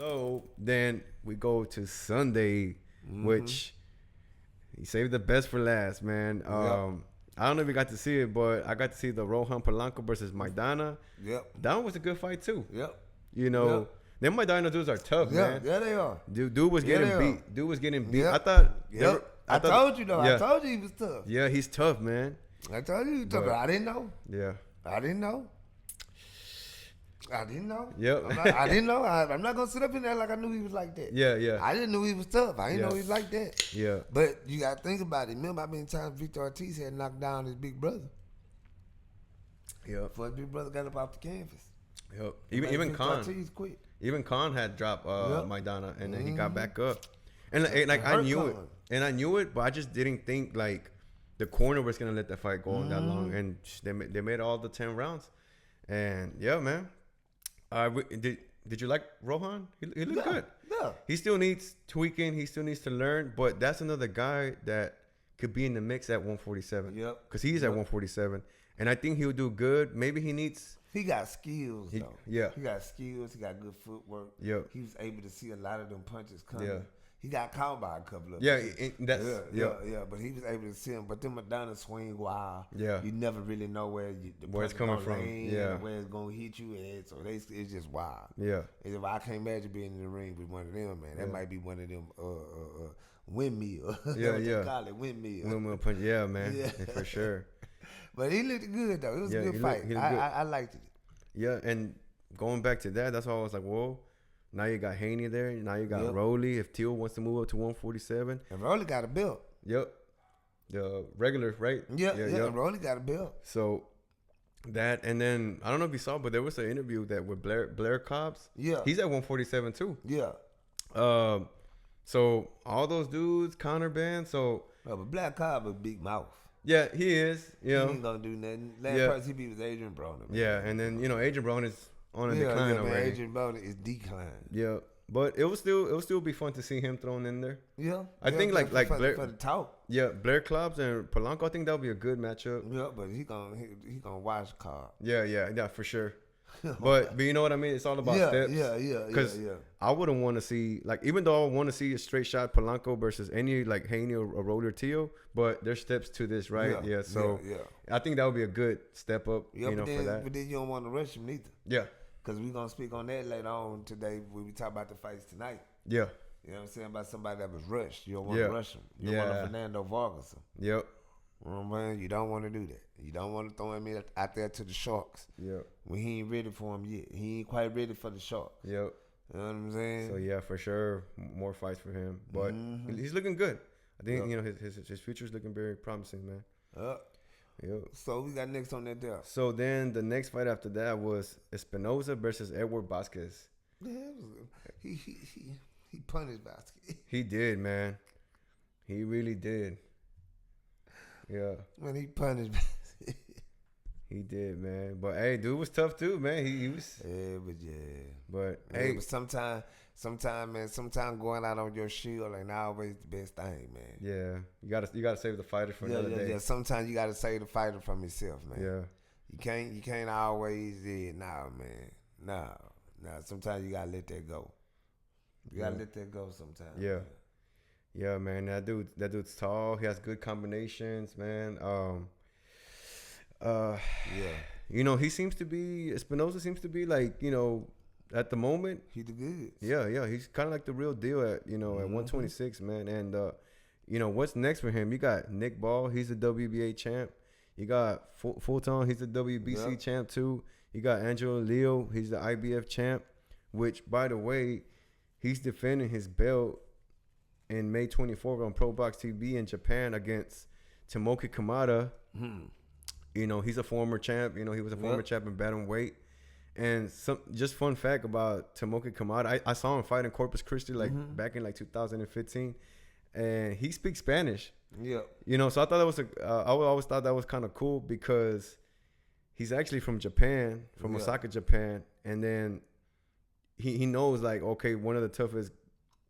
So then we go to Sunday, which he saved the best for last, man. I don't know if you got to see it, but I got to see the Rohan Polanco versus Maidana. Yep. That one was a good fight too. Yep. You know, them Maidana dudes are tough, man. Yeah, they are. Dude was getting beat. Dude was getting beat. Yep. I thought. I told you though. Yeah. I told you he was tough. Yeah, he's tough, man. I told you he was tough, but I didn't know. Yeah. I didn't know. Yep. I didn't know. I'm not gonna sit up in there like I knew he was like that. Yeah. I didn't know he was tough. I didn't know he was like that. Yeah. But you gotta think about it. Remember how many times Victor Ortiz had knocked down his big brother? Yep. Before his big brother got up off the canvas. Yep. Even Khan. Ortiz quit. Even Khan had dropped Maidana, and then he got back up. And like I knew it, but I just didn't think like the corner was gonna let that fight go on that long. And they made all the 10 rounds. And yeah, man. Did you like Rohan? He looked good. Yeah. He still needs tweaking. He still needs to learn. But that's another guy that could be in the mix at 147. Yep. Because he's at 147. And I think he'll do good. Maybe he needs... He got skills, though. Yeah. He got skills. He got good footwork. Yep. He was able to see a lot of them punches coming. Yeah. He got caught by a couple of them. Yeah. But he was able to see them. But them Madonna swing wild. Yeah. You never really know where it's coming from. Yeah. Where it's going to hit you at. So it's just wild. Yeah. I can't imagine being in the ring with one of them, man. That might be one of them windmill. Yeah. Call it windmill. Windmill punch. Yeah, man. Yeah. For sure. But he looked good, though. It was a good fight. I liked it. Yeah, and going back to that, that's why I was like, whoa. Now you got Haney there. Now you got Rolly. If Teal wants to move up to 147. And Rolly got a belt. Yep. The regular, right? Yeah. And Rolly got a belt. So that, and then, I don't know if you saw, but there was an interview that with Blair Cobbs. Yeah. He's at 147 too. Yeah. So all those dudes, counterband. So. But Blair Cobb a big mouth. Yeah, he is. You know. He ain't gonna do nothing. Last person he beat was Adrian Broner. Yeah, and then Adrian Broner is on a decline already. Adrian Broner is declined. Yeah, but it will still be fun to see him thrown in there. Yeah, I think like Blair for the talk. Yeah, Blair Cobbs and Polanco. I think that'll be a good matchup. Yeah, but he gonna watch Cobb. Yeah, for sure. But you know what I mean? It's all about steps. Yeah. Because I wouldn't want to see, like, even though I want to see a straight shot Polanco versus any, like, Haney or Rolly or Teal, but there's steps to this, right? Yeah. So I think that would be a good step up, for that. But then you don't want to rush him neither. Yeah. Because we're going to speak on that later on today when we talk about the fights tonight. Yeah. You know what I'm saying? About somebody that was rushed. You don't want to rush him. You don't want a Fernando Vargas. Yep. You know what I'm saying? You don't want to do that. You don't want to throw him out there to the Sharks. Yep. When he ain't ready for him yet. He ain't quite ready for the Sharks. Yep. You know what I'm saying? So, yeah, for sure, more fights for him. But he's looking good. I think, his future's looking very promising, man. Yep. So, we got next on that there. So, then the next fight after that was Espinoza versus Edward Vasquez. Yeah, it was, he punished Vasquez. He did, man. He really did. Yeah. When he punished he did, man. But hey, dude was tough too, man. He was. Yeah, But man, hey, but sometimes, man, going out on your shield ain't always the best thing, man. Yeah, you gotta save the fighter for another day. Yeah. Sometimes you gotta save the fighter from himself, man. Yeah. You can't always. Man. No. Sometimes you gotta let that go. You gotta let that go sometimes. Yeah. Man. Yeah, man. That dude's tall. He has good combinations, man. Espinoza seems to be like, at the moment. He the goods. Yeah. He's kind of like the real deal at 126, man. And, what's next for him? You got Nick Ball. He's the WBA champ. You got Fulton. He's the WBC champ, too. You got Angelo Leo. He's the IBF champ, which, by the way, he's defending his belt in May 24th on Pro Box TV in Japan against Tomoki Kamada. He's a former champ. He was a former champ in bantamweight. And just fun fact about Tomoki Kamada, I saw him fight in Corpus Christi back in 2015, and he speaks Spanish. Yeah. So I thought that was I always thought that was kind of cool because he's actually from Japan, from Osaka, Japan, and then he knows one of the toughest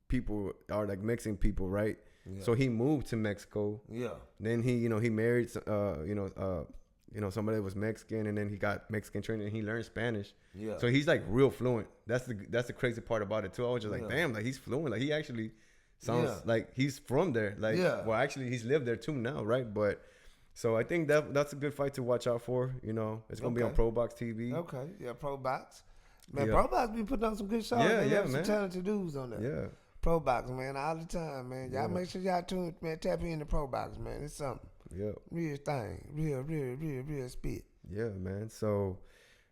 people are Mexican people, right? Yeah. So he moved to Mexico. Yeah. Then he married you know, somebody that was Mexican, and then he got Mexican training, and he learned Spanish. Yeah. So he's like real fluent. That's the crazy part about it too. I was just like, damn, like he's fluent. Like he actually sounds like he's from there. Like, well, actually, he's lived there too now, right? But so I think that's a good fight to watch out for. You know, it's gonna be on Pro Box TV. Okay, yeah, Pro Box. Man, Pro Box be putting on some good shows. Yeah, some talented dudes on there. Yeah. Pro Box, man, all the time, man. Y'all make sure y'all tune, man. Tap in the Pro Box, man. It's something. Yeah. Real thing. Real spit. Yeah, man. So,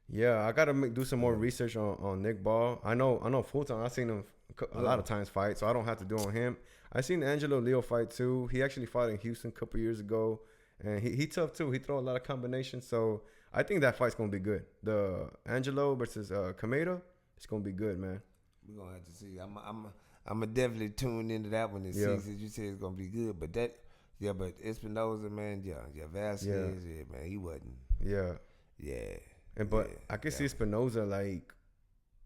yeah, I gotta do some more research on Nick Ball. I know full time. I've seen him a lot of times fight, so I don't have to do on him. I seen Angelo Leo fight too. He actually fought in Houston a couple years ago, and he tough too. He throw a lot of combinations, so I think that fight's gonna be good. The Angelo versus Kameda, it's gonna be good, man. We're gonna have to see. I'm definitely tune into that one and see. Since you said it's gonna be good, but but Espinoza, man, Vasquez, man, he wasn't. Yeah. But I can see Espinoza like,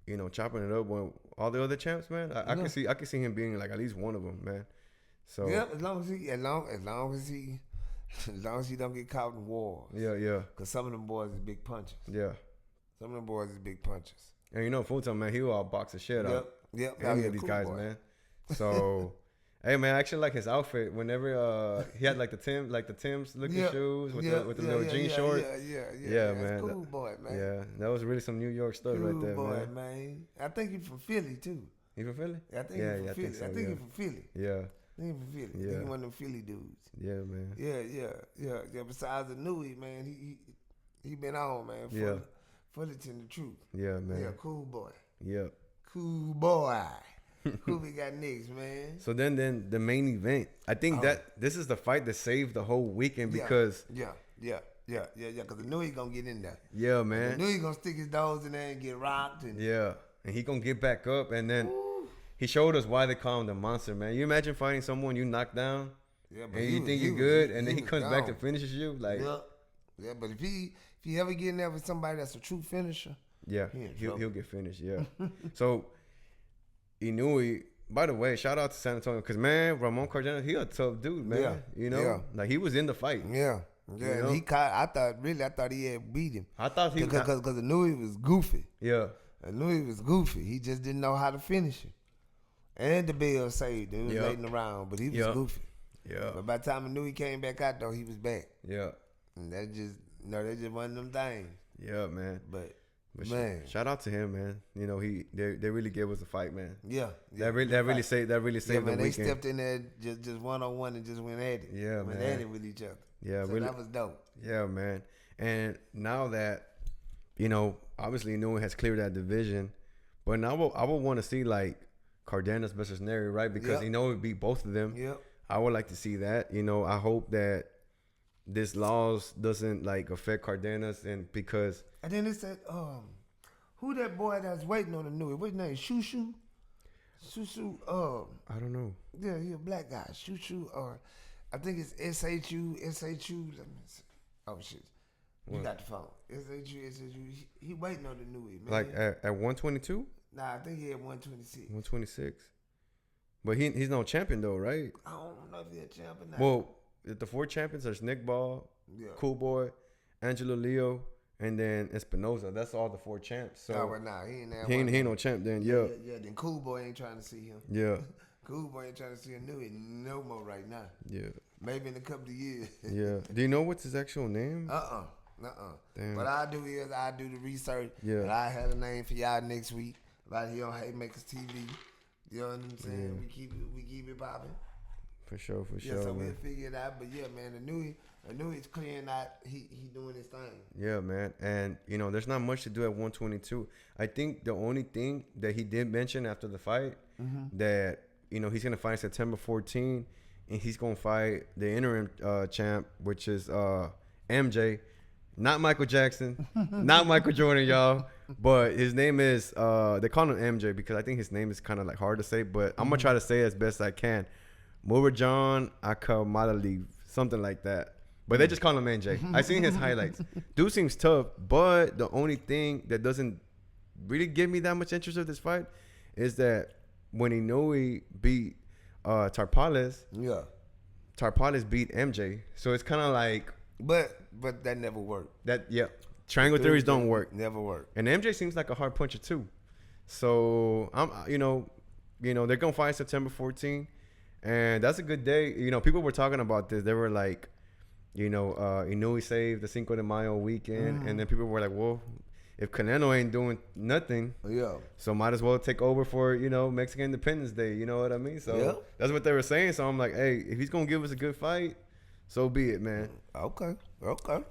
you know, chopping it up with all the other champs, man. I can see him being like at least one of them, man. So as long as he don't get caught in war. Yeah. Cause some of them boys is big punches. Yeah. Some of them boys is big punches. And you know, full time, man, he will box the shit out. Yep. Any of these guys, boy. Man. So, hey, man, I actually like his outfit. Whenever he had like the Tim's looking shoes with the little jean shorts. Yeah, man. Cool boy, man. Yeah, that was really some New York stuff right there, boy, man. I think he's from Philly too. He from Philly? I think he's from Philly. I think he's from Philly. Yeah. I think he's from Philly. I think he's one of them Philly dudes. Yeah, man. Yeah. Besides the Inoue, man, he been on, man. Fullerton the truth. Yeah, man. Yeah, cool boy. Yeah. Cool boy. Who we got next, man? So then the main event. I think that this is the fight that saved the whole weekend because because the Inoue gonna get in there. Yeah, man. The Inoue gonna stick his nose in there and get rocked and and he gonna get back up, and then he showed us why they call him the monster, man. You imagine fighting someone you knock down, and you think you're good, and then he comes back and finishes you, like but if he ever get in there with somebody that's a true finisher, he'll get finished. Yeah. So Inoue, by the way, shout out to San Antonio, because man, Ramon Cardenas, he a tough dude, man. You know, like he was in the fight. Yeah. And he caught. I thought he had beat him. I thought he because Inoue was goofy. Yeah. Inoue was goofy. He just didn't know how to finish him. And the Bill saved him. He was waiting around, but he was goofy. Yeah. But by the time Inoue came back out, though, he was back. Yeah. And that just one of them things. Yeah, man. But man, shout out to him, man. You know, they really gave us a fight, man. Yeah. That really saved the weekend. They stepped in there just 1-on-1 and just went at it. Yeah, went man. at it with each other. Yeah, so that was dope. Yeah, man. And now that, you know, obviously no one has cleared that division, but now I would want to see like Cardenas versus Neri, right? Because it would beat both of them. Yep. I would like to see that. You know, I hope that this loss doesn't like affect Cardenas, and because then it said, who that boy that's waiting on the Inoue? What's his name? Shushu? I don't know. Yeah, he a black guy. Shushu, or I think it's SHU. Let me see. Oh shit. You got the phone. SHU. He waiting on the Inoue, man. Like at 122? Nah, I think he at 126. 126. But he's no champion though, right? I don't know if he's a champion now. Well, the 4 champions are Nick Ball, Cool Boy, Angelo Leo, and then Espinoza. That's all the 4 champs. So he ain't no champ then. Yeah. Then Cool Boy ain't trying to see him. Yeah. Cool Boy ain't trying to see a Inoue no more right now. Yeah. Maybe in a couple of years. Yeah. Do you know what's his actual name? Damn. What I do is I do the research. Yeah. And I have a name for y'all next week. Right here on Haymakers TV. You know what I'm saying? Yeah. We keep it popping. For sure. Yeah, so man. we'll figure it out. But yeah, man, Inoue's clearing out. He doing his thing. Yeah, man. And, you know, there's not much to do at 122. I think the only thing that he did mention after the fight that, you know, he's going to fight September 14, and he's going to fight the interim champ, which is MJ. Not Michael Jackson, not Michael Jordan, y'all. But his name is, they call him MJ because I think his name is kind of like hard to say, but I'm going to try to say it as best I can. Murajan Akamalali, something like that. But they just call him MJ. I seen his highlights. Dude seems tough, but the only thing that doesn't really give me that much interest of this fight is that when Inoue beat Tarpales, Tarpales beat MJ. So it's kind of like, But that never worked. Triangle theories don't work. Never work. And MJ seems like a hard puncher too. So I'm, they're gonna fight September 14th, and that's a good day. People were talking about this. They were like, Inoue saved the Cinco de Mayo weekend, and then people were like, well, if Canelo ain't doing nothing, so might as well take over for Mexican Independence Day. You know what I mean? So that's what they were saying. So I'm like, hey, if he's gonna give us a good fight, so be it, man. Okay.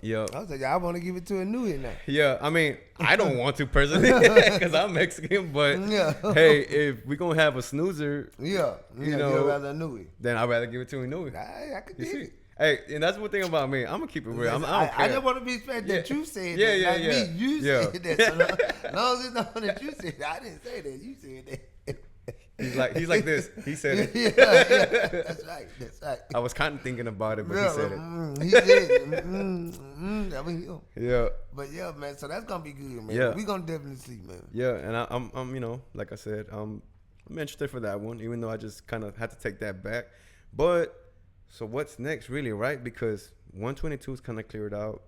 Yeah. I was like, I want to give it to Inoue now. Yeah, I mean, I don't want to personally because I'm Mexican, but hey, if we gonna have a snoozer, you'd rather Inoue. Then I'd rather give it to Inoue. I could dig it. Hey, and that's one thing about me. I'm gonna keep it real. I just want to be fair that you said that, not me. You said that. So as long as it's not that you said that, I didn't say that. You said that. He's like this. He said it. Yeah. That's right. I was kind of thinking about it, but he said it. He said it. That was him. Yeah. But yeah, man. So that's gonna be good, man. Yeah. We gonna definitely see, man. Yeah, and I'm like I said, I'm interested for that one, even though I just kind of had to take that back. But so what's next, really, right? Because 122 is kind of cleared out.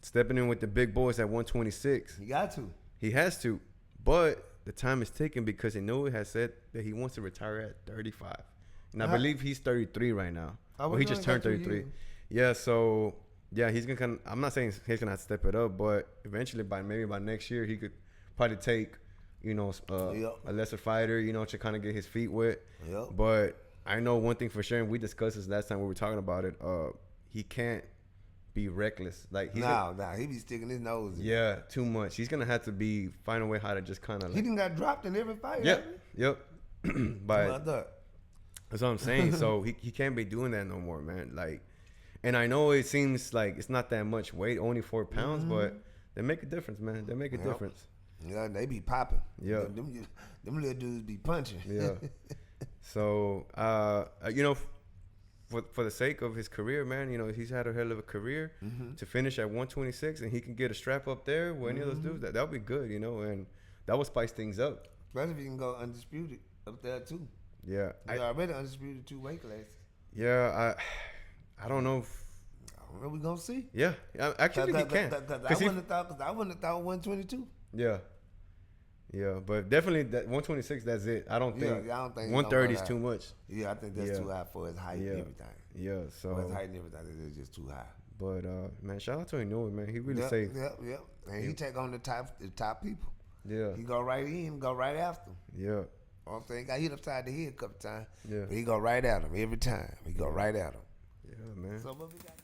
Stepping in with the big boys at 126. He got to. He has to, but the time is ticking because Inoue has said that he wants to retire at 35. And I believe he's 33 right now. Well, he just turned 33. Yeah, so he's gonna I'm not saying he's gonna have to step it up, but eventually by next year he could probably take, a lesser fighter, to kind of get his feet wet. Yep. But I know one thing for sure, and we discussed this last time we were talking about it. He can't be reckless. Like he be sticking his nose in. Yeah, too much. He's gonna have to find a way how to just kind of. He didn't got dropped in every fight. Yep. But that's what I'm saying. So he can't be doing that no more, man. Like, and I know it seems like it's not that much weight, only 4 pounds, but they make a difference, man. They make a difference. Yeah, they be popping. Yeah, them little dudes be punching. Yeah. So for the sake of his career, man, he's had a hell of a career to finish at 126, and he can get a strap up there with any of those dudes. That would be good, and that would spice things up. Especially if he can go undisputed up there too. Yeah, He's already undisputed 2 weight classes. Yeah, I don't know. We're gonna see. Yeah, actually he can. I wouldn't have thought 122. Yeah, but definitely that 126. That's it. I don't think 130 is too much. Yeah, I think that's too high for his height and everything. Yeah, so for his height and everything is just too high. But man, shout out to Inoue, man. He really saved. Yep. And he take on the top people. Yeah. He go right in, go right after him. Yeah. You know what I'm saying? Got hit upside the head a couple times. Yeah. But he go right at him every time. He go right at him. Yeah, man. So what we got?